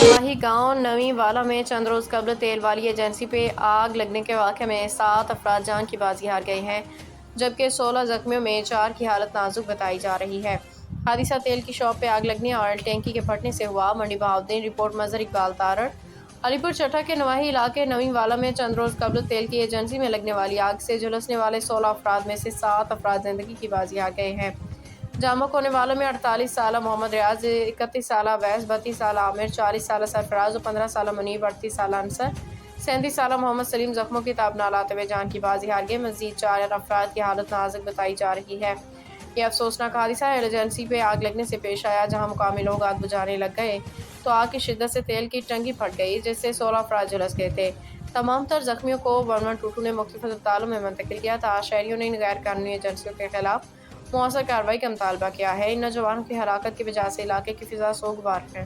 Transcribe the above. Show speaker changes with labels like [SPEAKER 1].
[SPEAKER 1] نواحی گاؤں نویں والا میں چند روز قبل تیل والی ایجنسی پہ آگ لگنے کے واقعے میں 7 افراد جان کی بازی ہار گئے ہیں، جبکہ 16 زخمیوں میں 4 کی حالت نازک بتائی جا رہی ہے۔ حادثہ تیل کی شاپ پہ آگ لگنے اور آئل ٹینکی کے پھٹنے سے ہوا۔ منڈی بہاؤالدین رپورٹ مظہر اقبال تارڑ۔ علی پور چٹھا کے نواحی علاقے نویں والا میں چند روز قبل تیل کی ایجنسی میں لگنے والی آگ سے جھلسنے والے 16 افراد میں سے 7 افراد زندگی کی بازی ہار گئے ہیں۔ جامع ہونے والوں میں 48 سالہ محمد ریاض، 31 سالہ اویس، 32 سالہ عامر، 40 سالہ سرفراز اور 15 سالہ منیب، 38 سالہ انصر، 37 سالہ محمد سلیم زخموں کی تاب نہ لاتے ہوئے جان کی بازی ہار گئے۔ مزید 4 افراد کی حالت نازک بتائی جا رہی ہے۔ یہ افسوسناک حادثہ ایجنسی پہ آگ لگنے سے پیش آیا، جہاں مقامی لوگ آگ بجھانے لگ گئے تو آگ کی شدت سے تیل کی ٹنکی پھٹ گئی، جس سے 16 افراد جھلس گئے تھے۔ تمام تر زخمیوں کو 1122 نے مختلف اسپتالوں میں منتقل کیا تھا۔ شہریوں نے ان غیر قانونی ایجنسیوں کے خلاف مؤثر کارروائی کا مطالبہ کیا ہے۔ ان نوجوانوں کی ہلاکت کی وجہ سے علاقے کی فضا سوگوار ہے۔